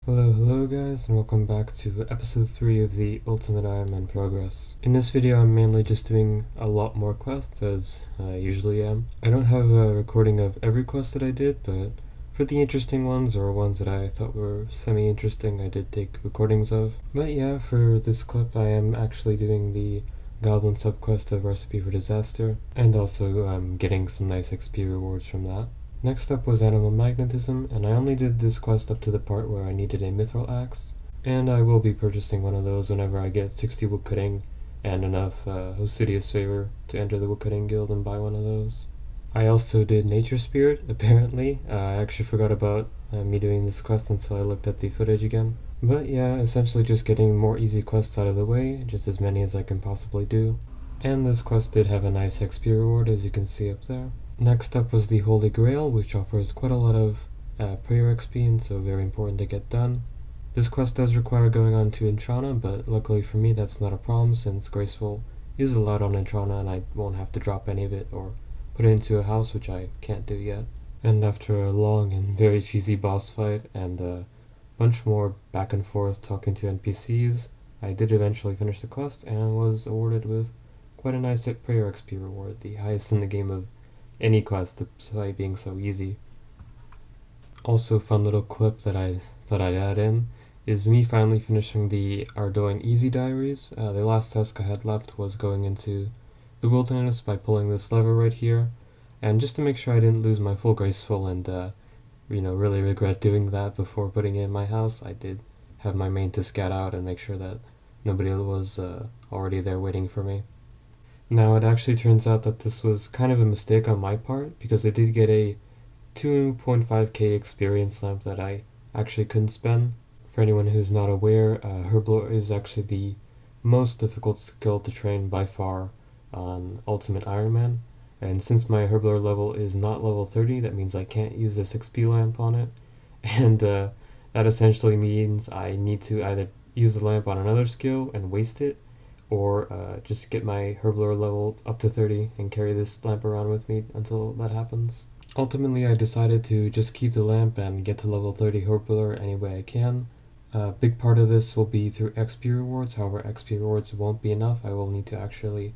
Hello guys, and welcome back to episode 3 of the Ultimate UIM Progress. In this video I'm mainly just doing a lot more quests, as I usually am. I don't have a recording of every quest that I did, but for the interesting ones, or ones that I thought were semi-interesting, I did take recordings of. But yeah, for this clip I am actually doing the Goblin subquest of Recipe for Disaster, and also getting some nice XP rewards from that. Next up was Animal Magnetism, and I only did this quest up to the part where I needed a Mithril Axe, and I will be purchasing one of those whenever I get 60 woodcutting and enough Hosidius Favor to enter the Woodcutting Guild and buy one of those. I also did Nature Spirit, apparently. I actually forgot about me doing this quest until I looked at the footage again. But yeah, essentially just getting more easy quests out of the way, just as many as I can possibly do. And this quest did have a nice XP reward, as you can see up there. Next up was the Holy Grail, which offers quite a lot of prayer XP, and so very important to get done. This quest does require going on to Intrana, but luckily for me that's not a problem, since Graceful is allowed on Intrana and I won't have to drop any of it or put it into a house, which I can't do yet. And after a long and very cheesy boss fight and a bunch more back and forth talking to NPCs, I did eventually finish the quest and was awarded with quite a nice prayer XP reward, the highest in the game of any quest, despite being so easy. Also, fun little clip that I thought I'd add in is me finally finishing the Ardougne Easy Diaries. The last task I had left was going into the wilderness by pulling this lever right here, and just to make sure I didn't lose my full Graceful and really regret doing that before putting it in my house, I did have my main to scout out and make sure that nobody was already there waiting for me. Now, it actually turns out that this was kind of a mistake on my part, because I did get a 2.5k experience lamp that I actually couldn't spend. For anyone who's not aware, Herblore is actually the most difficult skill to train by far on Ultimate Iron Man, and since my Herblore level is not level 30, that means I can't use this XP lamp on it, and that essentially means I need to either use the lamp on another skill and waste it, or just get my Herblore level up to 30 and carry this lamp around with me until that happens. Ultimately, I decided to just keep the lamp and get to level 30 Herblore any way I can. A big part of this will be through XP rewards, however XP rewards won't be enough. I will need to actually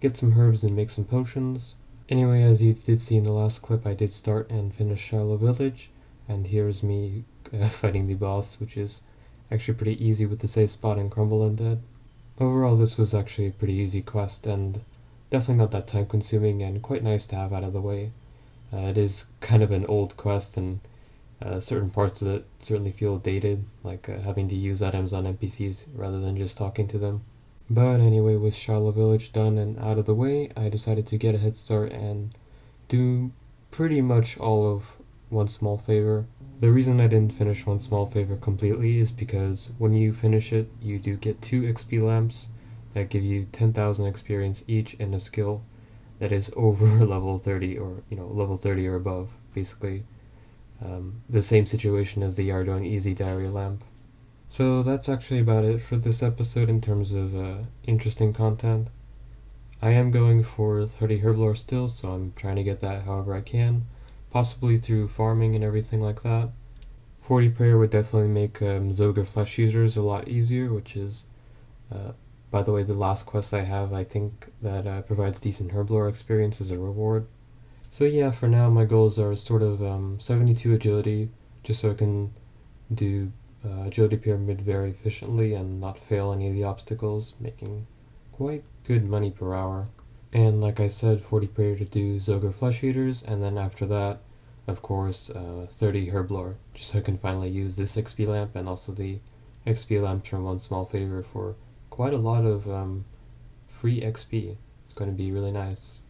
get some herbs and make some potions. Anyway, as you did see in the last clip, I did start and finish Shiloh Village, and here's me fighting the boss, which is actually pretty easy with the safe spot and Crumble Undead. Overall, this was actually a pretty easy quest, and definitely not that time consuming, and quite nice to have out of the way. It is kind of an old quest, and certain parts of it certainly feel dated, like having to use items on NPCs rather than just talking to them. But anyway, with Shiloh Village done and out of the way, I decided to get a head start and do pretty much all of One Small Favor. The reason I didn't finish One Small Favor completely is because when you finish it, you do get 2 XP lamps that give you 10,000 experience each in a skill that is over level 30, or level 30 or above, basically. The same situation as the Ardougne Easy Diary lamp. So that's actually about it for this episode in terms of interesting content. I am going for 30 Herblore still, so I'm trying to get that however I can, possibly through farming and everything like that. 40 prayer would definitely make Zogre flesh users a lot easier, which is, by the way, the last quest I have, I think that provides decent Herblore experience as a reward. So yeah, for now my goals are sort of 72 agility, just so I can do agility pyramid very efficiently and not fail any of the obstacles, making quite good money per hour. And like I said, 40 prayer to do Zogre flesh eaters, and then after that, of course, 30 Herblore, just so I can finally use this XP lamp and also the XP lamps from One Small Favor for quite a lot of free XP. It's going to be really nice.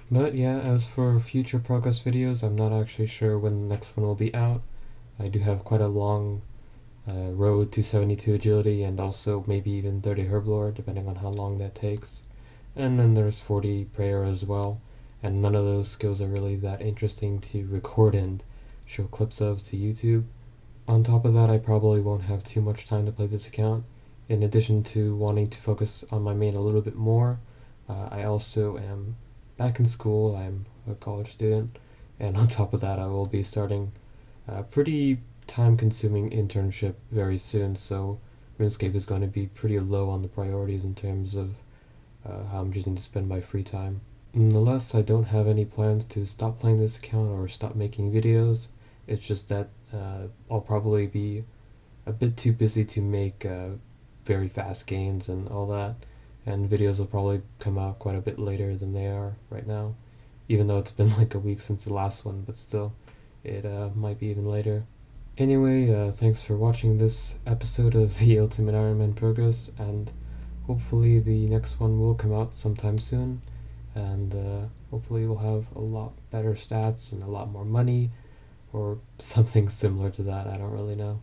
But yeah, as for future progress videos, I'm not actually sure when the next one will be out. I do have quite a long road to 72 agility, and also maybe even 30 Herblore, depending on how long that takes. And then there's 40 prayer as well, and none of those skills are really that interesting to record and show clips of to YouTube. On top of that, I probably won't have too much time to play this account. In addition to wanting to focus on my main a little bit more, I also am back in school. I'm a college student, and on top of that I will be starting pretty time-consuming internship very soon, so RuneScape is going to be pretty low on the priorities in terms of how I'm choosing to spend my free time. Nonetheless, I don't have any plans to stop playing this account or stop making videos. It's just that I'll probably be a bit too busy to make very fast gains and all that, and videos will probably come out quite a bit later than they are right now, even though it's been like a week since the last one, but still, it might be even later. Anyway, thanks for watching this episode of the Ultimate Iron Man Progress, and hopefully the next one will come out sometime soon, and hopefully we'll have a lot better stats and a lot more money, or something similar to that, I don't really know.